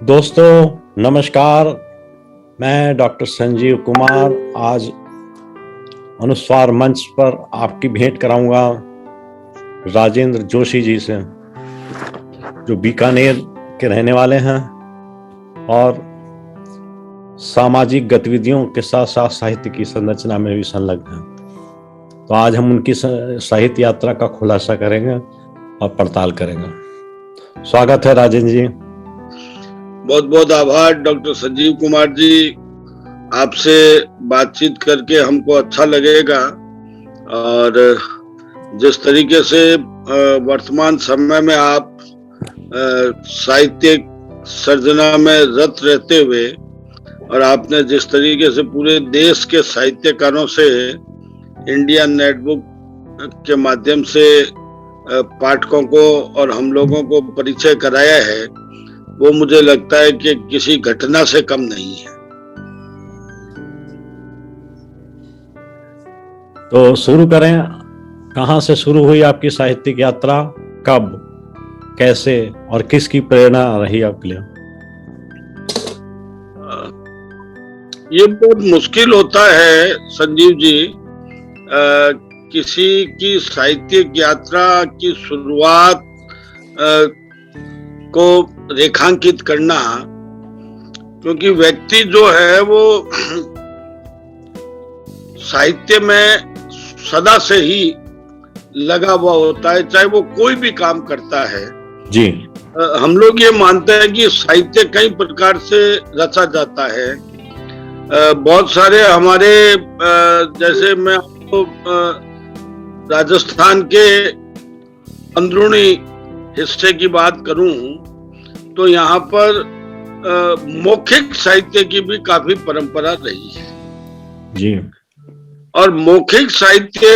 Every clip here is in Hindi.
दोस्तों नमस्कार। मैं डॉक्टर संजीव कुमार आज अनुस्वार मंच पर आपकी भेंट कराऊंगा राजेंद्र जोशी जी से, जो बीकानेर के रहने वाले हैं और सामाजिक गतिविधियों के साथ साथ साहित्य की संरचना में भी संलग्न हैं। तो आज हम उनकी साहित्य यात्रा का खुलासा करेंगे और पड़ताल करेंगे। स्वागत है राजेंद्र जी। बहुत बहुत आभार डॉक्टर संजीव कुमार जी। आपसे बातचीत करके हमको अच्छा लगेगा और जिस तरीके से वर्तमान समय में आप साहित्यिक सर्जना में रत रहते हुए और आपने जिस तरीके से पूरे देश के साहित्यकारों से इंडिया नेटबुक के माध्यम से पाठकों को और हम लोगों को परिचय कराया है, वो मुझे लगता है कि किसी घटना से कम नहीं है। तो शुरू करें। कहां से शुरू हुई आपकी साहित्यिक यात्रा, कब, कैसे और किसकी प्रेरणा रही आपके लिए? ये बहुत मुश्किल होता है संजीव जी, किसी की साहित्यिक यात्रा की शुरुआत को रेखांकित करना, क्योंकि व्यक्ति जो है वो साहित्य में सदा से ही लगा हुआ होता है, चाहे वो कोई भी काम करता है जी। हम लोग ये मानते हैं कि साहित्य कई प्रकार से रचा जाता है। बहुत सारे हमारे जैसे मैं आपको राजस्थान के अंदरूनी हिस्से की बात करूं तो यहाँ पर मौखिक साहित्य की भी काफी परंपरा रही है जी। और मौखिक साहित्य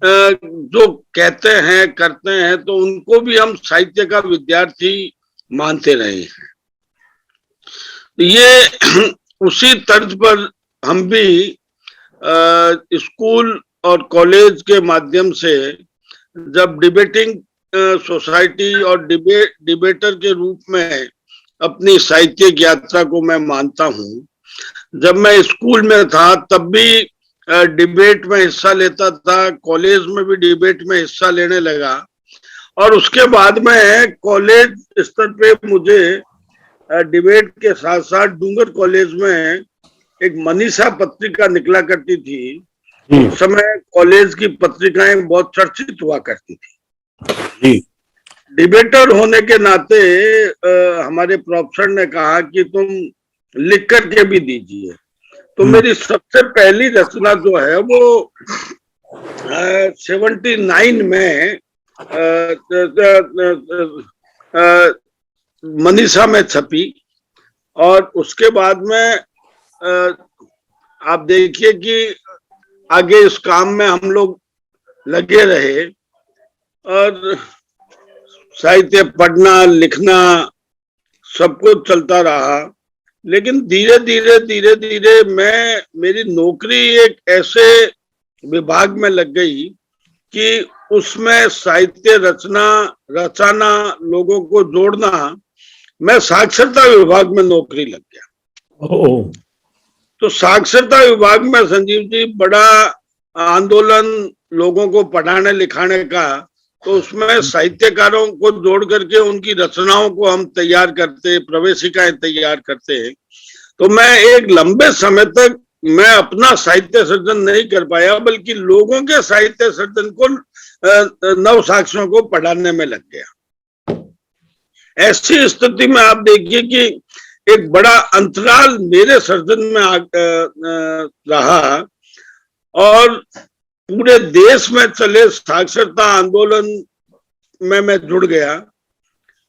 जो कहते हैं करते हैं तो उनको भी हम साहित्य का विद्यार्थी मानते रहे हैं। ये उसी तर्ज पर हम भी स्कूल और कॉलेज के माध्यम से जब डिबेटिंग सोसाइटी और डिबेटर के रूप में अपनी साहित्यिक यात्रा को मैं मानता हूँ। जब मैं स्कूल में था तब भी डिबेट में हिस्सा लेता था, कॉलेज में भी डिबेट में हिस्सा लेने लगा और उसके बाद में कॉलेज स्तर पे मुझे डिबेट के साथ साथ डूंगर कॉलेज में एक मनीषा पत्रिका निकला करती थी। उस समय कॉलेज की पत्रिकाएं बहुत चर्चित हुआ करती थी। डिबेटर होने के नाते हमारे प्रोफेसर ने कहा कि तुम लिख करके भी दीजिए। तो मेरी सबसे पहली रचना जो है वो 79 में मनीषा में छपी और उसके बाद में आप देखिए कि आगे इस काम में हम लोग लगे रहे और साहित्य पढ़ना लिखना सब कुछ चलता रहा। लेकिन धीरे धीरे मेरी नौकरी एक ऐसे विभाग में लग गई कि उसमें साहित्य रचाना लोगों को जोड़ना, मैं साक्षरता विभाग में नौकरी लग गया। तो साक्षरता विभाग में संजीव जी बड़ा आंदोलन लोगों को पढ़ाने लिखाने का, तो उसमें साहित्यकारों को जोड़ करके उनकी रचनाओं को हम तैयार करते, प्रवेशिकाएं तैयार करते। तो मैं एक लंबे समय तक मैं अपना साहित्य सर्जन नहीं कर पाया, बल्कि लोगों के साहित्य सर्जन को नव साक्षियों को पढ़ाने में लग गया। ऐसी स्थिति में आप देखिए कि एक बड़ा अंतराल मेरे सर्जन में रहा और पूरे देश में चले साक्षरता आंदोलन में मैं जुड़ गया।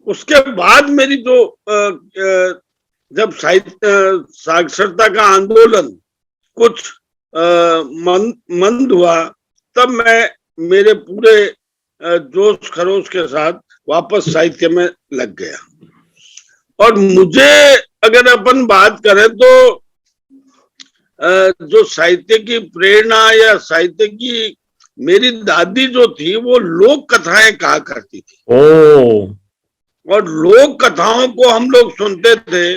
उसके बाद मेरी जो जब साक्षरता का आंदोलन कुछ मंद हुआ, तब मैं मेरे पूरे जोश खरोश के साथ वापस साहित्य में लग गया। और मुझे अगर अपन बात करें तो जो साहित्य की प्रेरणा या साहित्य की मेरी दादी जो थी वो लोक कथाएं कहा करती थी। और लोक कथाओं को हम लोग सुनते थे।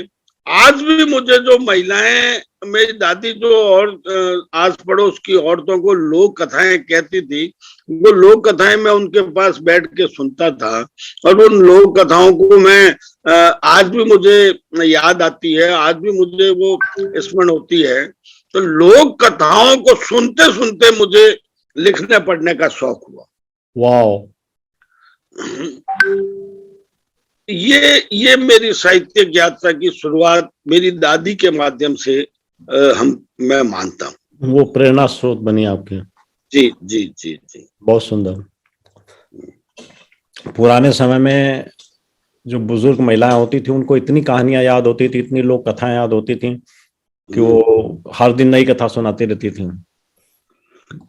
आज भी मुझे जो महिलाएं, मेरी दादी जो और आस पड़ोस की औरतों को लोक कथाएं कहती थी, वो लोक कथाएं मैं उनके पास बैठ के सुनता था, और उन लोक कथाओं को मैं आज भी मुझे याद आती है, आज भी मुझे वो स्मरण होती है। तो लोक कथाओं को सुनते सुनते मुझे लिखने पढ़ने का शौक हुआ। वाह, ये मेरी साहित्यिक यात्रा की शुरुआत मेरी दादी के माध्यम से मैं मानता हूँ। वो प्रेरणा स्रोत बनी आपके। जी जी जी जी, बहुत सुंदर। पुराने समय में जो बुजुर्ग महिलाएं होती थी, उनको इतनी कहानियां याद होती थी, इतनी लोक कथाएं याद होती थी कि वो हर दिन नई कथा सुनाती रहती थी।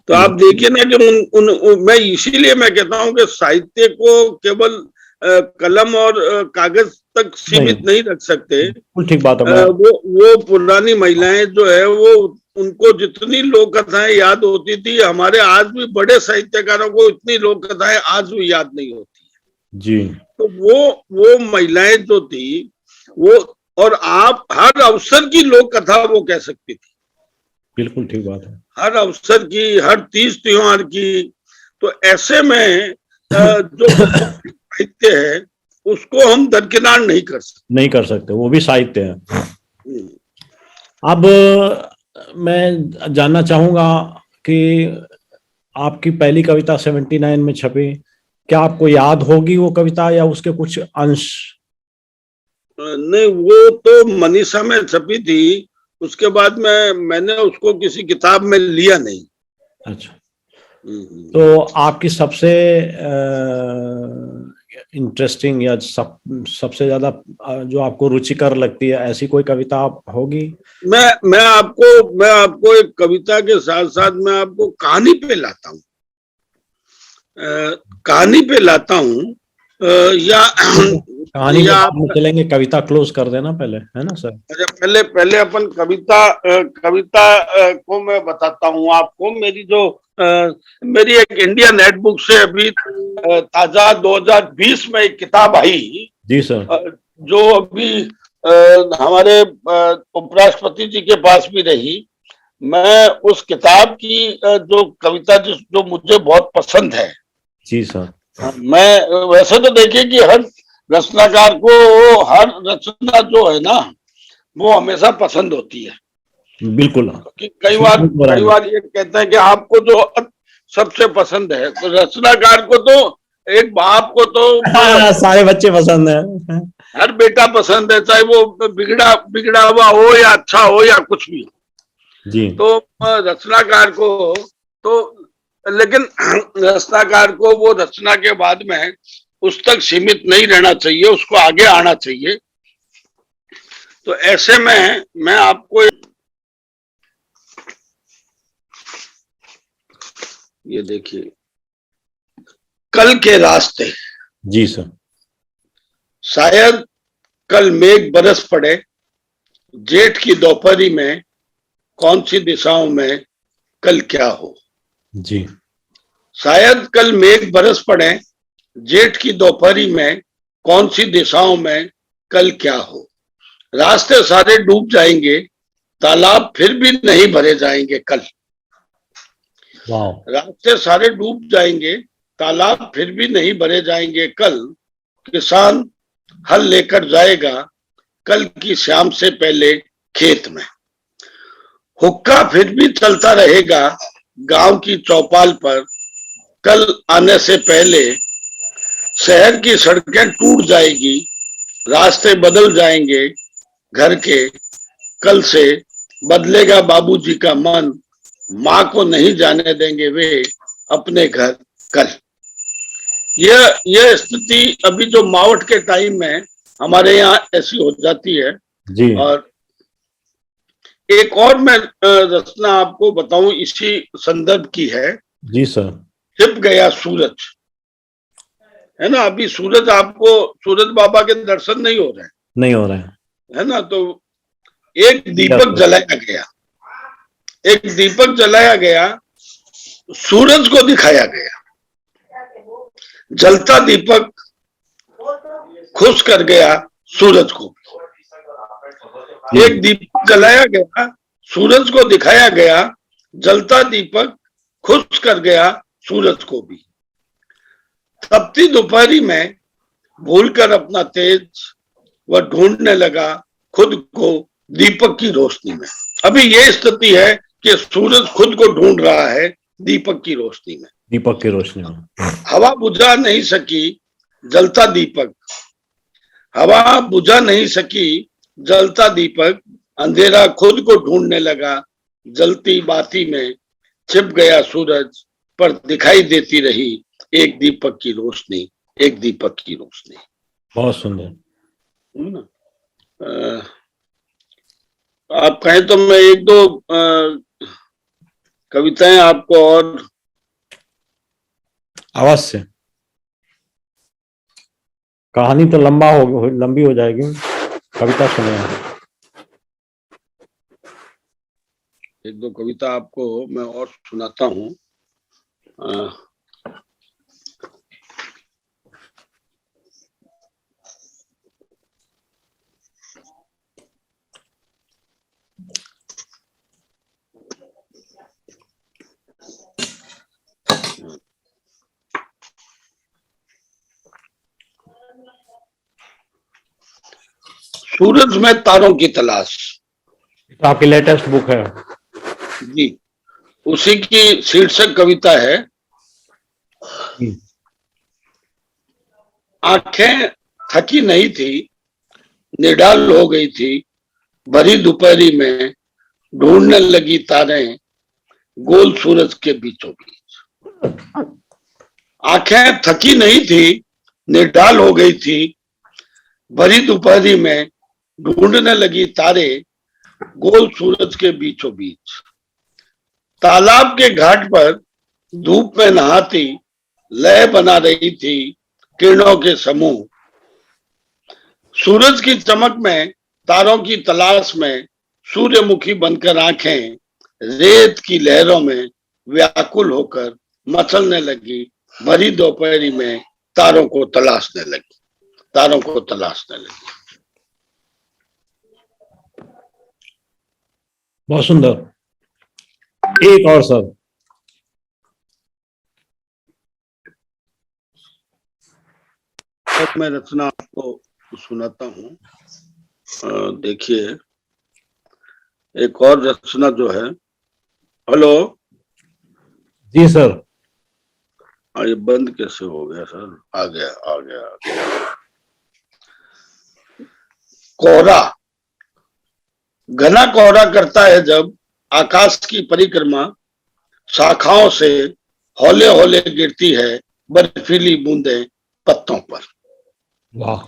तो आप देखिए ना कि मैं इसीलिए मैं कहता हूँ कि साहित्य को केवल कलम और कागज तक सीमित नहीं रख सकते। ठीक बात है। वो पुरानी महिलाएं जो है, वो उनको जितनी लोक कथाएं याद होती थी, हमारे आज भी बड़े साहित्यकारों को इतनी लोक कथाएं आज भी याद नहीं होती जी। तो वो महिलाएं जो थी वो, और आप हर अवसर की लोक कथा वो कह सकती थी। बिल्कुल ठीक बात है। हर अवसर की, हर तीज त्योहार की। तो ऐसे में जो साहित्य है उसको हम दरकिनार नहीं कर सकते, वो भी साहित्य है। अब मैं जानना चाहूंगा कि आपकी पहली कविता 79 में छपी, क्या आपको याद होगी वो कविता या उसके कुछ अंश? नहीं, वो तो मनीषा में छपी थी, उसके बाद मैंने उसको किसी किताब में लिया नहीं। अच्छा, तो आपकी सबसे इंटरेस्टिंग या सबसे ज्यादा जो आपको रुचिकर लगती है, ऐसी कोई कविता होगी? मैं आपको एक कविता के साथ साथ मैं आपको कहानी पे लाता हूँ, या कहानी में चलेंगे, कविता क्लोज कर देना पहले, है ना सर? अच्छा, पहले अपन कविता को मैं बताता हूँ आपको। मेरी एक इंडिया नेट बुक से अभी ताजा 2020 में एक किताब आई। जी सर। जो अभी हमारे उपराष्ट्रपति जी के पास भी रही। मैं उस किताब की जो कविता जो मुझे बहुत पसंद है। जी सर। मैं वैसे तो देखिए कि हर रचनाकार को हर रचना जो है ना वो हमेशा पसंद होती है। बिल्कुल। कई बार ये कहते हैं कि आपको जो सबसे पसंद है, तो रचनाकार को तो, एक बाप को तो सारे बच्चे पसंद है, हर बेटा पसंद है, चाहे वो बिगड़ा हुआ हो या अच्छा हो या कुछ भी हो। जी। तो रचनाकार को तो, लेकिन रचनाकार को वो रचना के बाद में उस तक सीमित नहीं रहना चाहिए, उसको आगे आना चाहिए। तो ऐसे में मैं आपको ये देखिए, कल के रास्ते। जी सर। शायद कल मेघ बरस पड़े, जेठ की दोपहरी में कौन सी दिशाओं में कल क्या हो। जी। शायद कल मेघ बरस पड़े, जेठ की दोपहरी में कौन सी दिशाओं में कल क्या हो। रास्ते सारे डूब जाएंगे, तालाब फिर भी नहीं भरे जाएंगे कल। रास्ते सारे डूब जाएंगे, तालाब फिर भी नहीं भरे जाएंगे कल। किसान हल लेकर जाएगा कल की शाम से पहले खेत में। हुक्का फिर भी चलता रहेगा गांव की चौपाल पर कल आने से पहले। शहर की सड़कें टूट जाएगी, रास्ते बदल जाएंगे घर के कल से। बदलेगा बाबूजी का मन, माँ को नहीं जाने देंगे वे अपने घर कल। यह स्थिति अभी जो मावठ के टाइम में हमारे यहाँ ऐसी हो जाती है जी। और एक और मैं रचना आपको बताऊं, इसी संदर्भ की है। जी सर। छिप गया सूरज, है ना। अभी सूरज, आपको सूरज बाबा के दर्शन नहीं हो रहे हैं, है ना। तो एक दीपक जलाया गया, सूरज को दिखाया गया। जलता दीपक खुश कर गया सूरज को। एक दीपक जलाया गया, सूरज को दिखाया गया, जलता दीपक खुश कर गया सूरज को भी। तपती दोपहरी में भूलकर अपना तेज वह ढूंढने लगा खुद को दीपक की रोशनी में। अभी ये स्थिति है कि सूरज खुद को ढूंढ रहा है दीपक की रोशनी में। दीपक की रोशनी में हवा बुझा नहीं सकी जलता दीपक, हवा बुझा नहीं सकी जलता दीपक, अंधेरा खुद को ढूंढने लगा जलती बाती में। छिप गया सूरज पर दिखाई देती रही एक दीपक की रोशनी, एक दीपक की रोशनी। बहुत सुंदर। आप कहें तो मैं एक दो कविताएं आपको और अवश्य। कहानी तो लंबी हो जाएगी, कविता सुने। एक दो कविता आपको मैं और सुनाता हूँ। सूरज में तारों की तलाश, तो आपकी लेटेस्ट बुक है जी, उसी की शीर्षक कविता है। आंखें थकी नहीं थी, निढाल हो गई थी, भरी दोपहरी में ढूंढने लगी तारें गोल सूरज के बीचों बीच। आंखें थकी नहीं थी, निढाल हो गई थी, भरी दोपहरी में ढूंढने लगी तारे गोल सूरज के बीचों बीच। तालाब के घाट पर धूप में नहाती लय बना रही थी किरणों के समूह। सूरज की चमक में तारों की तलाश में सूर्यमुखी बनकर आंखें रेत की लहरों में व्याकुल होकर मचलने लगी। भरी दोपहरी में तारों को तलाशने लगी, तारों को तलाशने लगी। बहुत सुंदर। एक और सर। मैं रचना आपको सुनाता हूँ। देखिए, एक और रचना जो है। हेलो जी सर। ये बंद कैसे हो गया सर? आ गया आ गया, आ गया। कोहरा, घना कोहरा करता है जब आकाश की परिक्रमा, शाखाओं से हौले हौले गिरती है बर्फीली बूंदें पत्तों पर। वाह।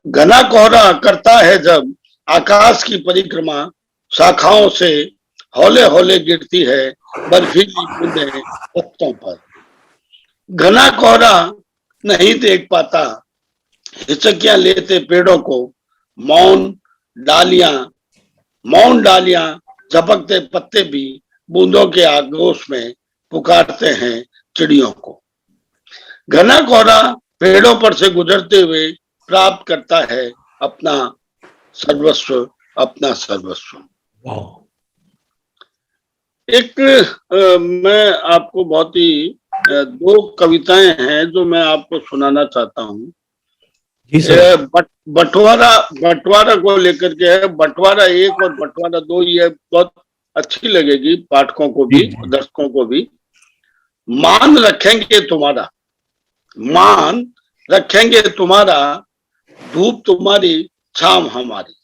घना कोहरा करता है जब आकाश की परिक्रमा, शाखाओं से हौले हौले गिरती है बर्फीली बूंदें पत्तों पर। घना कोहरा नहीं देख पाता हिचकियां लेते पेड़ों को, मौन डालियां झपकते पत्ते भी बूंदों के आगोश में पुकारते हैं चिड़ियों को। घना कोहरा पेड़ों पर से गुजरते हुए प्राप्त करता है अपना सर्वस्व, अपना सर्वस्व। एक मैं आपको बहुत ही दो कविताएं हैं जो मैं आपको सुनाना चाहता हूँ। बंटवारा को लेकर के है। बंटवारा 1 और बंटवारा 2, ये बहुत अच्छी लगेगी पाठकों को भी, दर्शकों को भी। मान रखेंगे तुम्हारा, मान रखेंगे तुम्हारा, धूप तुम्हारी छाव हमारी,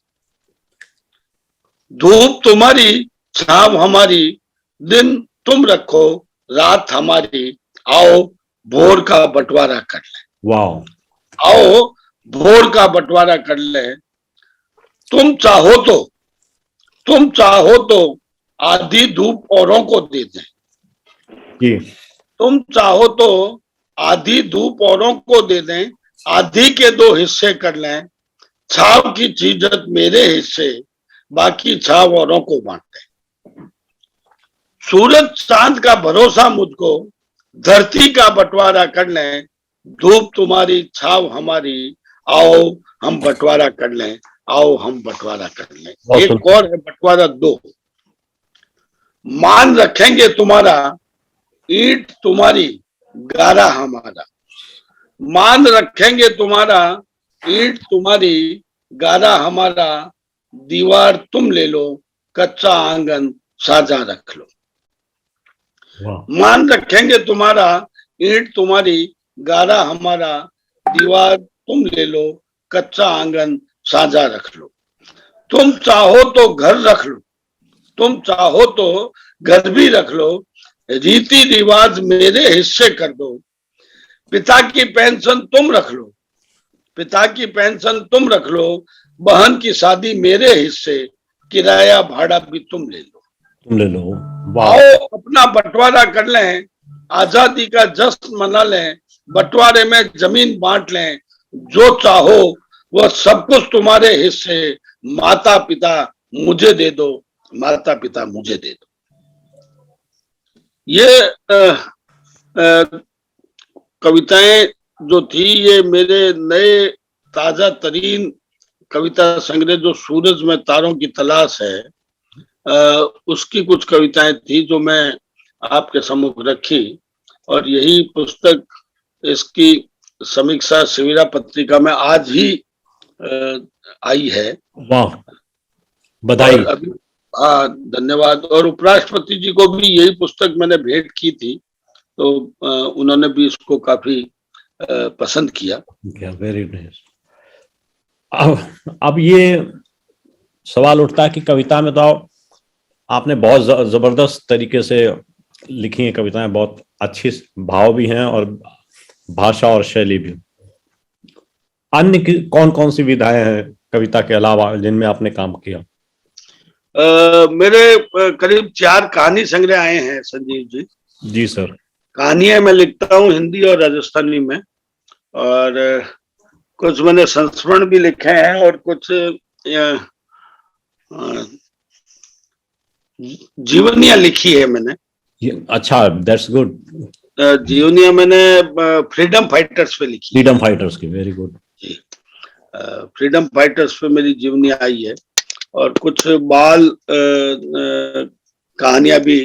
धूप तुम्हारी छाव हमारी, दिन तुम रखो रात हमारी, आओ भोर का बंटवारा कर ले। वाह। आओ भोर का बंटवारा कर ले। तुम चाहो तो आधी धूप औरों को दे दें जी। तुम चाहो तो आधी धूप औरों को दे दें, आधी के 2 हिस्से कर लें, छाव की चीजत मेरे हिस्से, बाकी छाव औरों को बांट दें। सूरज चांद का भरोसा मुझको, धरती का बंटवारा कर लें, धूप तुम्हारी छाव हमारी, आओ हम बंटवारा कर लें, आओ हम बंटवारा कर लें। एक और है बंटवारा 2। मान रखेंगे तुम्हारा, ईंट तुम्हारी, गारा हमारा। मान रखेंगे तुम्हारा, ईंट तुम्हारी, गारा हमारा, दीवार तुम ले लो, कच्चा आंगन साझा रख लो। मान रखेंगे तुम्हारा, ईंट तुम्हारी, गारा हमारा, दीवार तुम ले लो, कच्चा आंगन साझा रख लो। तुम चाहो तो घर रख लो, तुम चाहो तो घर भी रख लो, रीति रिवाज मेरे हिस्से कर दो। पिता की पेंशन तुम रख लो, पिता की पेंशन तुम रख लो, बहन की शादी मेरे हिस्से, किराया भाड़ा भी तुम ले लो। आओ अपना बंटवारा कर लें, आजादी का जश्न मना लें, बंटवारे में जमीन बांट लें, जो चाहो वह सब कुछ तुम्हारे हिस्से, माता पिता मुझे दे दो, माता पिता मुझे दे दो। ये कविताएं जो थी, ये मेरे नए ताजा तरीन कविता संग्रह जो सूरज में तारों की तलाश है, उसकी कुछ कविताएं थी जो मैं आपके सम्मुख रखी। और यही पुस्तक, इसकी समीक्षा सवेरा पत्रिका में आज ही आई है। वाह, बधाई। अभी हाँ, धन्यवाद। और उपराष्ट्रपति जी को भी यही पुस्तक मैंने भेंट की थी, तो उन्होंने भी इसको काफी पसंद किया। Very nice. अब ये सवाल उठता है कि कविता में तो आपने बहुत जबरदस्त तरीके से लिखी है कविताएं, बहुत अच्छी भाव भी हैं और भाषा और शैली भी। अन्य कौन कौन सी विधाएं हैं कविता के अलावा जिनमें आपने काम किया? मेरे करीब 4 कहानी संग्रह आए हैं संजीव जी। जी सर। कहानियां मैं लिखता हूँ हिंदी और राजस्थानी में, और कुछ मैंने संस्मरण भी लिखे हैं और कुछ जीवनियां लिखी है मैंने। अच्छा, दैट्स गुड। जीवनियां मैंने फ्रीडम फाइटर्स पे लिखी। फ्रीडम फाइटर्स की, वेरी गुड जी। फ्रीडम फाइटर्स पे मेरी जीवनी आई है, और कुछ बाल कहानियां भी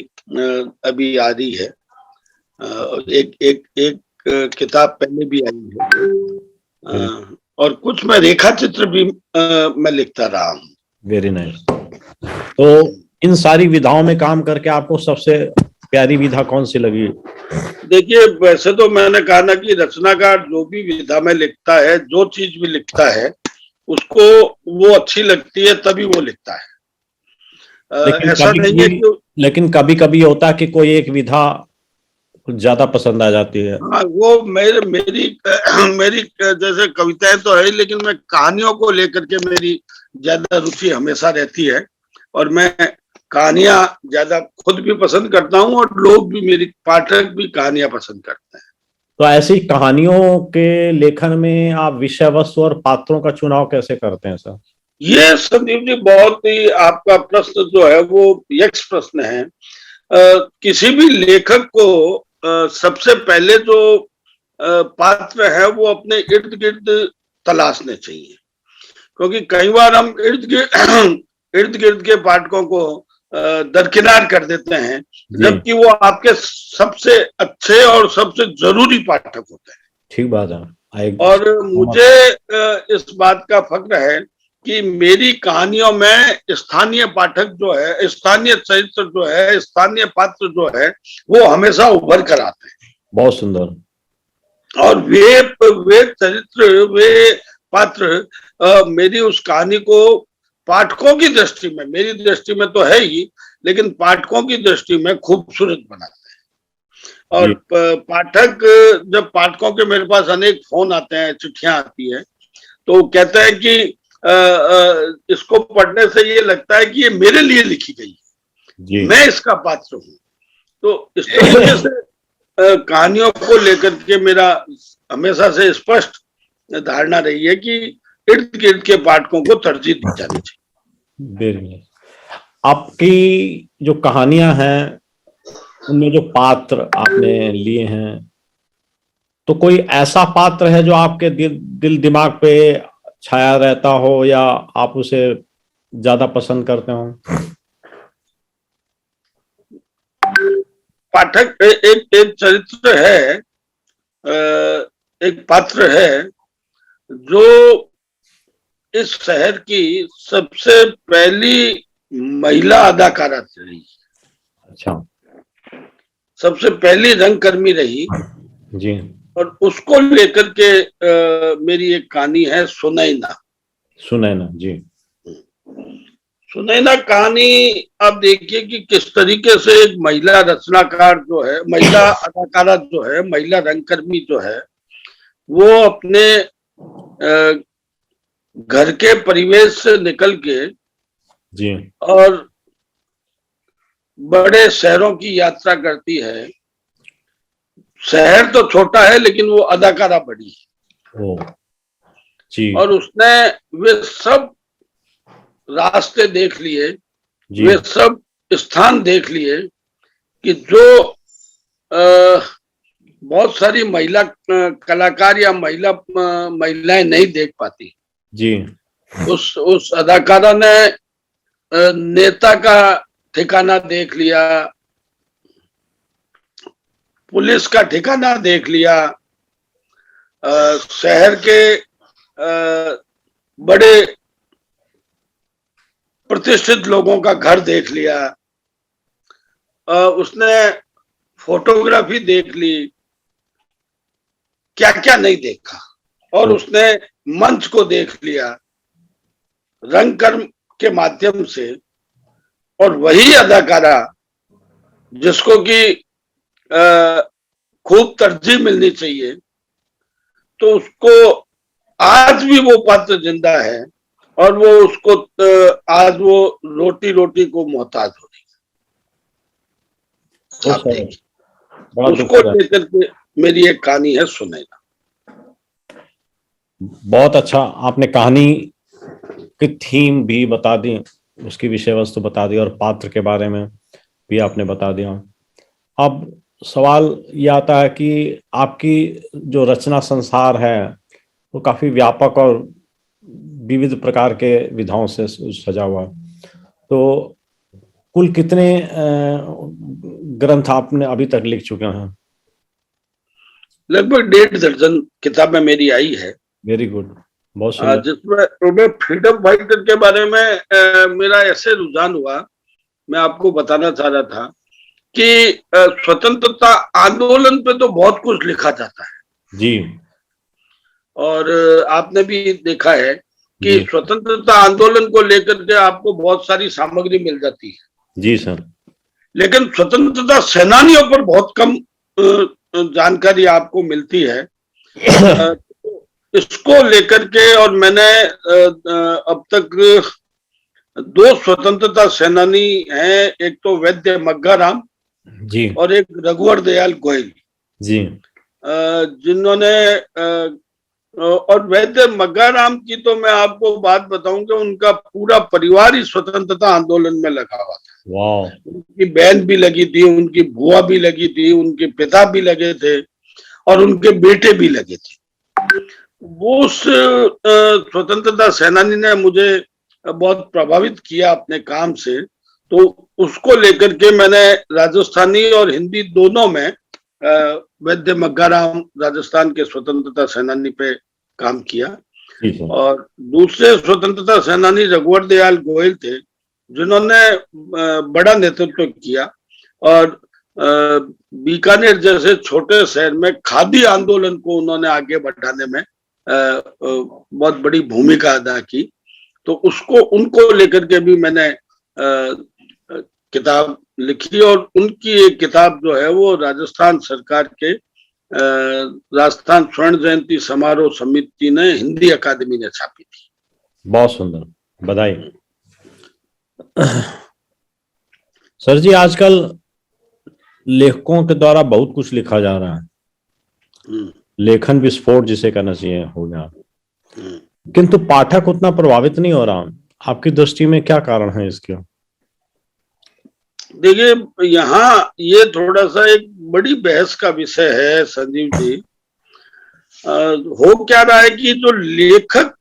अभी आ रही है। एक किताब पहले भी आई है, और कुछ मैं रेखा चित्र भी मैं लिखता रहा हूँ। Very nice. तो इन सारी विधाओं में काम करके आपको सबसे प्यारी विधा कौन सी लगी? देखिए, वैसे तो मैंने कहा ना कि रचनाकार जो भी विधा में लिखता है, जो चीज भी लिखता है, उसको वो अच्छी लगती है तभी वो लिखता है। ऐसा नहीं है कि, लेकिन कभी कभी होता है कि कोई एक विधा कुछ ज्यादा पसंद आ जाती है। हाँ, वो मेरी जैसे कविताएं तो है, लेकिन मैं कहानियों को लेकर के मेरी ज्यादा रुचि हमेशा रहती है, और मैं कहानियां ज्यादा खुद भी पसंद करता हूँ, और लोग भी, मेरी पाठक भी कहानियां पसंद करते हैं। तो ऐसी कहानियों के लेखन में आप विषय वस्तु और पात्रों का चुनाव कैसे करते हैं सर? ये संदीप जी, बहुत ही आपका प्रश्न जो है वो यक्ष प्रश्न है। किसी भी लेखक को सबसे पहले जो पात्र है वो अपने इर्द गिर्द तलाशने चाहिए, क्योंकि कई बार हम इर्द गिर्द के पाठकों को दरकिनार कर देते हैं, जबकि वो आपके सबसे अच्छे और सबसे जरूरी पाठक होते हैं। ठीक बात है। और मुझे इस बात का फक्र है कि मेरी कहानियों में स्थानीय पाठक जो है, स्थानीय चरित्र जो है, स्थानीय पात्र जो है, वो हमेशा उभर कर आते हैं। बहुत सुंदर। और वे चरित्र, वे पात्र मेरी उस कहानी को पाठकों की दृष्टि में, मेरी दृष्टि में तो है ही, लेकिन पाठकों की दृष्टि में खूबसूरत बनाते हैं। और पाठक, जब पाठकों के मेरे पास अनेक फोन आते हैं, चिट्ठियां आती है, तो कहते हैं कि इसको पढ़ने से ये लगता है कि ये मेरे लिए लिखी गई है, मैं इसका पात्र हूँ। तो इस तरीके से कहानियों को लेकर के मेरा हमेशा से स्पष्ट धारणा रही है कि इर्द गिर्द के पाठकों को तरजीह दी जानी चाहिए। आपकी जो कहानियां हैं उनमें जो पात्र आपने लिए हैं तो कोई ऐसा पात्र है जो आपके दिल दिमाग पे छाया रहता हो या आप उसे ज्यादा पसंद करते हो? पाठक एक एक चरित्र है, एक पात्र है जो इस शहर की सबसे पहली महिला अदाकारा रही, अच्छा। सबसे पहली रंगकर्मी रही। जी। और उसको लेकर के मेरी एक कहानी है, सुनैना। सुनैना जी। सुनैना कहानी आप देखिए कि किस तरीके से एक महिला रचनाकार जो है, महिला अदाकारा जो है, महिला रंगकर्मी जो है, वो अपने घर के परिवेश से निकल के जी। और बड़े शहरों की यात्रा करती है। शहर तो छोटा है लेकिन वो अदाकारा बड़ी है। ओ जी। और उसने वे सब रास्ते देख लिए, जी। वे सब स्थान देख लिए कि जो बहुत सारी महिला कलाकार या महिलाएं नहीं देख पाती। जी। उस अदाकारा ने नेता का ठिकाना देख लिया, पुलिस का ठिकाना देख लिया, शहर के बड़े प्रतिष्ठित लोगों का घर देख लिया, उसने फोटोग्राफी देख ली, क्या क्या नहीं देखा। और उसने मंच को देख लिया रंगकर्म के माध्यम से। और वही अदाकारा जिसको कि खूब तरजीह मिलनी चाहिए, तो उसको आज भी वो पात्र जिंदा है और वो उसको आज वो रोटी रोटी को मोहताज हो रही है। आप देखिए, उसको लेकर के मेरी एक कहानी है, सुनैना। बहुत अच्छा, आपने कहानी की थीम भी बता दी, उसकी विषय वस्तु बता दी और पात्र के बारे में भी आपने बता दिया। अब सवाल ये आता है कि आपकी जो रचना संसार है वो काफी व्यापक और विविध प्रकार के विधाओं से सजा हुआ। तो कुल कितने ग्रंथ आपने अभी तक लिख चुके हैं? लगभग 1.5 दर्जन किताबें मेरी आई है। वेरी गुड, बहुत सुंदर। जिसमें फ्रीडम फाइटर के बारे में मेरा ऐसे रुझान हुआ, मैं आपको बताना चाह रहा था कि स्वतंत्रता आंदोलन पे तो बहुत कुछ लिखा जाता है जी। और आपने भी देखा है कि स्वतंत्रता आंदोलन को लेकर के आपको बहुत सारी सामग्री मिल जाती है। जी सर। लेकिन स्वतंत्रता सेनानियों पर बहुत कम जानकारी आपको मिलती है। इसको लेकर के, और मैंने अब तक 2 स्वतंत्रता सेनानी हैं, एक तो वैद्य मग्गाराम जी और एक रघुवर दयाल गोयल जी, जिन्होंने और वैद्य मग्गाराम की तो मैं आपको बात बताऊं कि उनका पूरा परिवार ही स्वतंत्रता आंदोलन में लगा हुआ था। वाह। उनकी बहन भी लगी थी, उनकी बुआ भी लगी थी, उनके पिता भी लगे थे और उनके बेटे भी लगे थे। वो उस स्वतंत्रता सेनानी ने मुझे बहुत प्रभावित किया अपने काम से। तो उसको लेकर के मैंने राजस्थानी और हिंदी दोनों में वैद्य मग्गाराम राजस्थान के स्वतंत्रता सेनानी पे काम किया। और दूसरे स्वतंत्रता सेनानी रघुवर दयाल गोयल थे, जिन्होंने बड़ा नेतृत्व किया और बीकानेर जैसे छोटे शहर में खादी आंदोलन को उन्होंने आगे बढ़ाने में बहुत बड़ी भूमिका अदा की। तो उनको लेकर के भी मैंने किताब लिखी और उनकी एक किताब जो है वो राजस्थान सरकार के राजस्थान स्वर्ण जयंती समारोह समिति ने हिंदी अकादमी ने छापी थी। बहुत सुंदर, बधाई। सर जी, आजकल लेखकों के द्वारा बहुत कुछ लिखा जा रहा है, लेखन विस्फोट जिसे कहना चाहिए हो गया, किंतु पाठक उतना प्रभावित नहीं हो रहा। आपकी दृष्टि में क्या कारण है इसके? देखिए, यहाँ ये थोड़ा सा एक बड़ी बहस का विषय है संजीव जी, हो क्या रहा है कि जो लेखक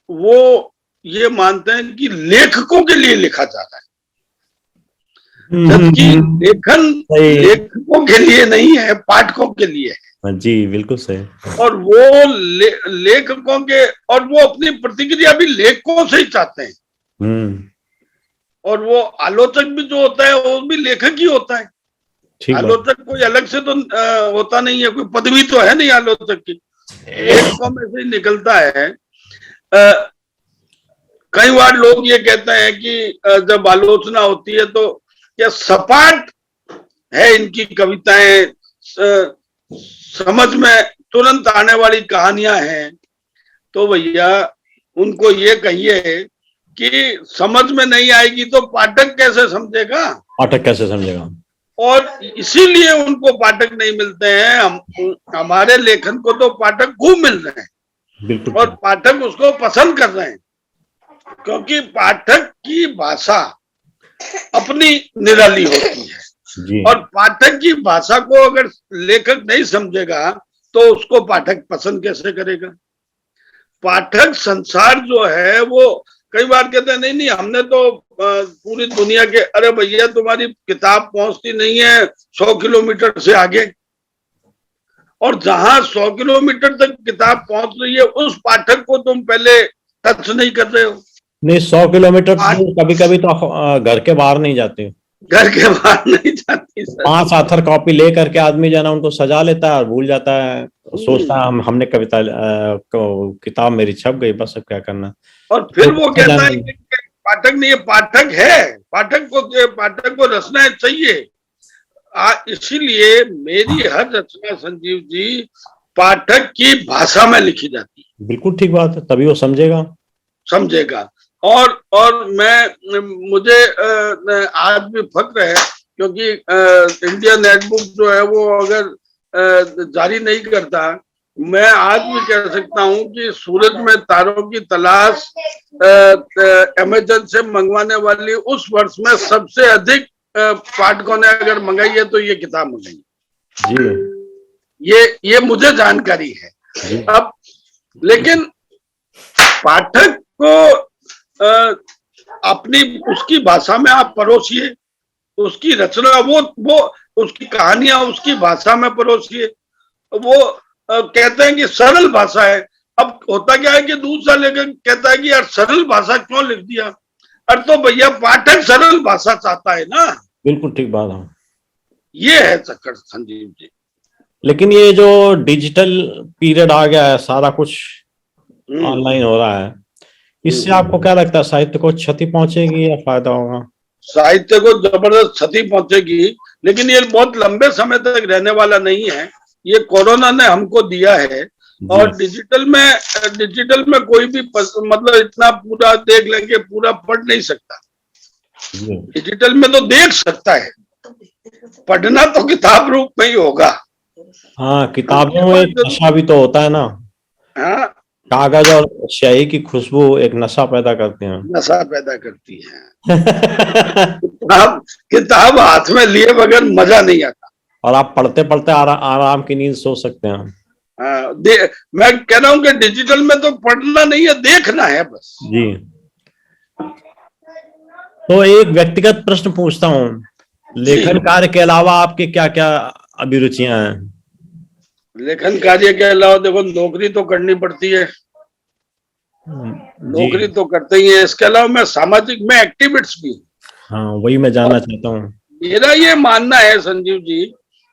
वो ये मानते हैं कि लेखकों के लिए लिखा जा रहा है, जबकि लेखन सही। लेखकों के लिए नहीं है, पाठकों के लिए है। जी बिल्कुल सही। और वो लेखकों के, और वो अपनी प्रतिक्रिया भी लेखकों से ही चाहते हैं। और वो आलोचक भी जो होता है वो भी लेखक ही होता है। ठीक बात। आलोचक कोई अलग से तो होता नहीं है, कोई पदवी तो है नहीं आलोचक की, लेखकों में से ही निकलता है। कई बार लोग ये कहते हैं कि जब आलोचना होती है तो क्या सपाट है इनकी कविताएं, समझ में तुरंत आने वाली कहानियां हैं, तो भैया उनको ये कहिए कि समझ में नहीं आएगी तो पाठक कैसे समझेगा? पाठक कैसे समझेगा? और इसीलिए उनको पाठक नहीं मिलते हैं। हमारे लेखन को तो पाठक खूब मिल रहे हैं, बिल्कुल। और पाठक उसको पसंद कर रहे हैं, क्योंकि पाठक की भाषा अपनी निराली होती है जी। और पाठक की भाषा को अगर लेखक नहीं समझेगा तो उसको पाठक पसंद कैसे करेगा? पाठक संसार जो है वो कई बार कहते हैं नहीं नहीं हमने तो पूरी दुनिया के, अरे भैया तुम्हारी किताब पहुंचती नहीं है 100 किलोमीटर से आगे, और जहां 100 किलोमीटर तक किताब पहुंच रही है उस पाठक को तुम पहले टच नहीं कर रहे हो। नहीं 100 किलोमीटर कभी कभी तो घर के बाहर नहीं जाते, घर के बाहर नहीं जाती सर। 5 आथर कॉपी ले करके आदमी जाना उनको सजा लेता है और भूल जाता है, सोचता है हमने कविता किताब मेरी छप गई, बस अब क्या करना। और फिर वो कहता है कि पाठक नहीं है, पाठक है, पाठक को रचना चाहिए। इसीलिए मेरी हर रचना संजीव जी पाठक की भाषा में लिखी जाती है। बिल्कुल ठीक बात है, तभी वो समझेगा। और मुझे आज भी फक्र है, क्योंकि इंडिया नेटबुक जो है वो अगर जारी नहीं करता, मैं आज भी कह सकता हूं कि सूरज में तारों की तलाश अमेज़न से मंगवाने वाली उस वर्ष में सबसे अधिक पाठकों ने अगर मंगाई है तो ये किताब मंगाई जी। ये मुझे जानकारी है। अब लेकिन पाठक को अपनी उसकी भाषा में आप परोसिए, उसकी रचना वो उसकी कहानियां उसकी भाषा में परोसिए। वो कहते हैं कि सरल भाषा है। अब होता क्या है कि दूसरा लेखक कहता है कि यार सरल भाषा क्यों लिख दिया? अरे तो भैया पाठक सरल भाषा चाहता है ना। बिल्कुल ठीक बात है। ये है चक्कर संजीव जी। लेकिन ये जो डिजिटल पीरियड आ गया है, सारा कुछ ऑनलाइन हो रहा है, इससे आपको क्या लगता है साहित्य को क्षति पहुंचेगी या फायदा होगा? साहित्य को जबरदस्त क्षति पहुंचेगी, लेकिन ये बहुत लंबे समय तक रहने वाला नहीं है। ये कोरोना ने हमको दिया है। और डिजिटल में कोई भी मतलब इतना पूरा देख लेंगे पूरा पढ़ नहीं सकता। डिजिटल में तो देख सकता है, पढ़ना तो किताब रूप में ही होगा। हाँ, किताबों में एक नशा भी तो होता है ना। हाँ, कागज और स्याही की खुशबू एक नशा पैदा करती है। किताब हाथ में लिए बगैर मजा नहीं आता, और आप पढ़ते पढ़ते आराम की नींद सो सकते हैं। मैं कह रहा हूँ कि डिजिटल में तो पढ़ना नहीं है, देखना है बस। जी। तो एक व्यक्तिगत प्रश्न पूछता हूँ, लेखन कार्य के अलावा आपके क्या क्या अभिरुचियां हैं? लेखन कार्य के अलावा देखो नौकरी तो करनी पड़ती है, नौकरी तो करते ही है। इसके अलावा मैं सामाजिक में एक्टिविस्ट भी हूँ। हाँ, वही मैं जानना चाहता हूँ। मेरा ये मानना है संजीव जी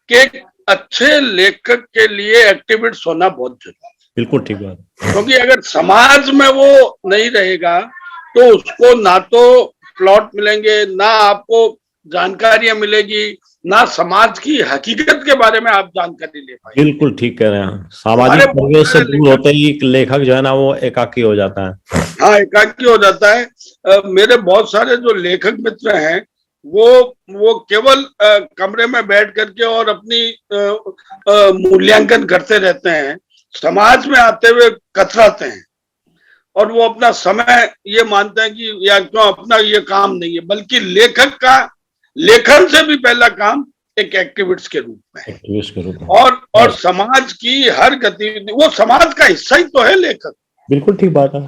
कि अच्छे लेखक के लिए एक्टिविस्ट होना बहुत जरूरी है। बिल्कुल ठीक बात। क्योंकि अगर समाज में वो नहीं रहेगा तो उसको ना तो प्लॉट मिलेंगे, ना आपको जानकारियां मिलेगी, ना समाज की हकीकत के बारे में आप जानकारी ले पाएंगे। बिल्कुल ठीक कह रहे हैं। सामाजिक परिवेश से दूर होते ही लेखक जो है ना वो एकाकी हो जाता है। हाँ, एकाकी हो जाता है। मेरे बहुत सारे जो लेखक मित्र हैं वो केवल कमरे में बैठ करके और अपनी मूल्यांकन करते रहते हैं, समाज में आते हुए कतराते हैं, और वो अपना समय ये मानते हैं कि या क्यों अपना ये काम नहीं है। बल्कि लेखक का लेखन से भी पहला काम एक एक्टिविस्ट के रूप में, एक्टिविस्ट के रूप में, और समाज की हर गतिविधि, वो समाज का हिस्सा ही तो है लेखक। बिल्कुल ठीक बात है।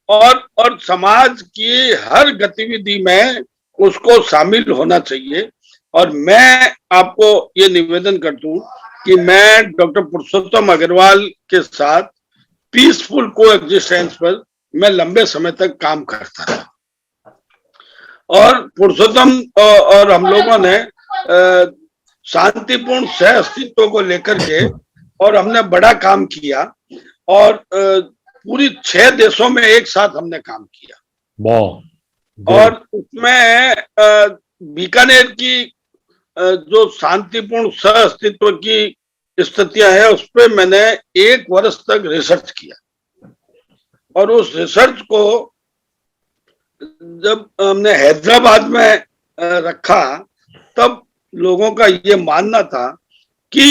और समाज की हर गतिविधि में उसको शामिल होना चाहिए। और मैं आपको ये निवेदन कर दूं कि मैं डॉक्टर पुरुषोत्तम अग्रवाल के साथ पीसफुल को एग्जिस्टेंस पर मैं लंबे समय तक काम करता रहा, और पुरुषोत्तम और हम लोगों ने शांतिपूर्ण सह अस्तित्व को लेकर के और हमने बड़ा काम किया, और पूरी 6 देशों में एक साथ हमने काम किया। और उसमें बीकानेर की जो शांतिपूर्ण सह अस्तित्व की स्थितियां है उस पर मैंने 1 वर्ष तक रिसर्च किया, और उस रिसर्च को जब हमने हैदराबाद में रखा तब लोगों का ये मानना था कि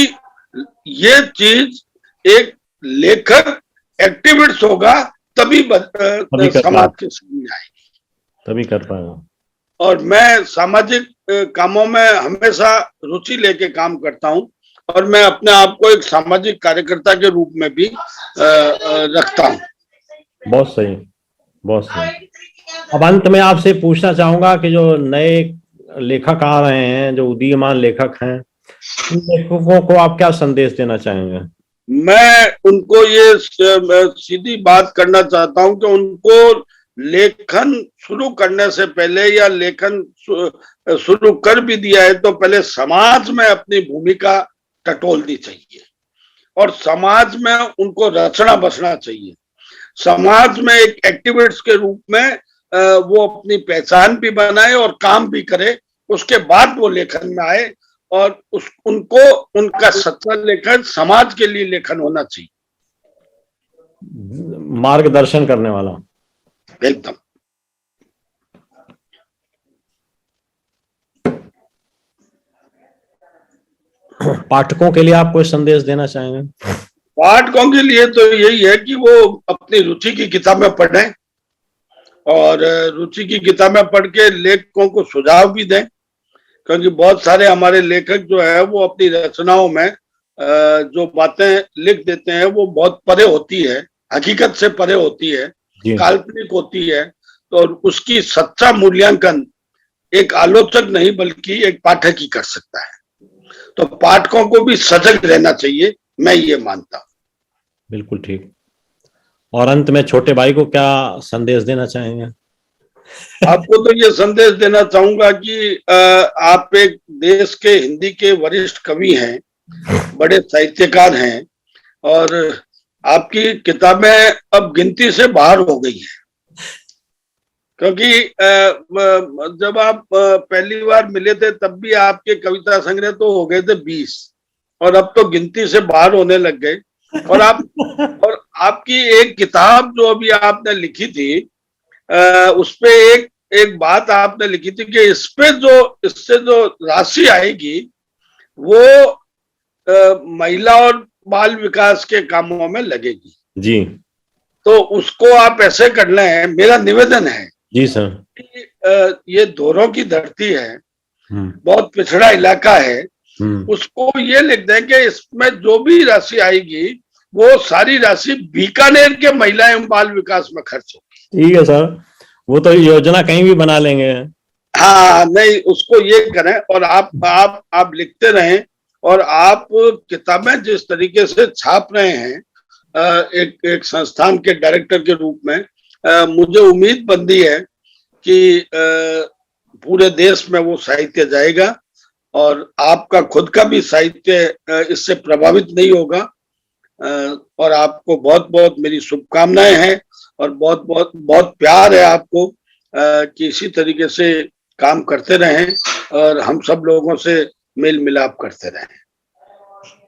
ये चीज एक लेखक एक्टिविस्ट होगा तभी समाज के सामने आएगी, तभी कर पाएगा। और मैं सामाजिक कामों में हमेशा रुचि लेके काम करता हूं, और मैं अपने आप को एक सामाजिक कार्यकर्ता के रूप में भी रखता हूं। बहुत सही, बहुत सही। अब अंत में आपसे पूछना चाहूंगा कि जो नए लेखक आ रहे हैं, जो उदीयमान लेखक हैं, उन लेखकों को आप क्या संदेश देना चाहेंगे? मैं उनको ये सीधी बात करना चाहता हूं कि उनको लेखन शुरू करने से पहले, या लेखन शुरू कर भी दिया है तो पहले समाज में अपनी भूमिका टटोलनी चाहिए, और समाज में उनको रचना बसना चाहिए। समाज में एक एक्टिविस्ट के रूप में वो अपनी पहचान भी बनाए और काम भी करे, उसके बाद वो लेखन में आए, और उनको उनका सच्चा लेखन समाज के लिए लेखन होना चाहिए, मार्गदर्शन करने वाला। एकदम। पाठकों के लिए आप कोई संदेश देना चाहेंगे? पाठकों के लिए तो यही है कि वो अपनी रुचि की किताबें पढ़ें, और रुचि की किताबें पढ़ के लेखकों को सुझाव भी दें, क्योंकि बहुत सारे हमारे लेखक जो है वो अपनी रचनाओं में जो बातें लिख देते हैं वो बहुत परे होती है, हकीकत से परे होती है, काल्पनिक होती है, तो उसकी सच्चा मूल्यांकन एक आलोचक नहीं बल्कि एक पाठक ही कर सकता है। तो पाठकों को भी सजग रहना चाहिए, मैं ये मानता हूँ। बिल्कुल ठीक। और अंत में छोटे भाई को क्या संदेश देना चाहेंगे? आपको तो ये संदेश देना चाहूंगा कि आप एक देश के हिंदी के वरिष्ठ कवि हैं, बड़े साहित्यकार हैं, और आपकी किताबें अब गिनती से बाहर हो गई हैं, क्योंकि जब आप पहली बार मिले थे तब भी आपके कविता संग्रह तो हो गए थे 20, और अब तो गिनती से बाहर होने लग गए। और आपकी एक किताब जो अभी आपने लिखी थी, उसपे एक बात आपने लिखी थी कि इससे जो राशि आएगी वो महिला और बाल विकास के कामों में लगेगी जी। तो उसको आप ऐसे कर लें, मेरा निवेदन है जी सर। ये दोरों की धरती है, बहुत पिछड़ा इलाका है, उसको ये लिख दें कि इसमें जो भी राशि आएगी वो सारी राशि बीकानेर के महिला एवं बाल विकास में खर्च होगी। ठीक है सर, वो तो योजना कहीं भी बना लेंगे। हाँ, नहीं, उसको ये करें, और आप लिखते रहें, और आप किताबें जिस तरीके से छाप रहे हैं एक संस्थान के डायरेक्टर के रूप में, मुझे उम्मीद बंधी है कि पूरे देश में वो साहित्य जाएगा, और आपका खुद का भी साहित्य इससे प्रभावित नहीं होगा। और आपको बहुत बहुत मेरी शुभकामनाएं हैं, और बहुत बहुत बहुत प्यार है आपको, कि इसी तरीके से काम करते रहें और हम सब लोगों से मेल मिलाप करते रहें।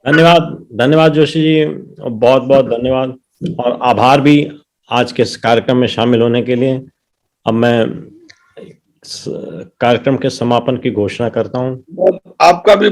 धन्यवाद, धन्यवाद जोशी जी, बहुत बहुत धन्यवाद, और आभार भी आज के इस कार्यक्रम में शामिल होने के लिए। अब मैं कार्यक्रम के समापन की घोषणा करता हूं। आपका भी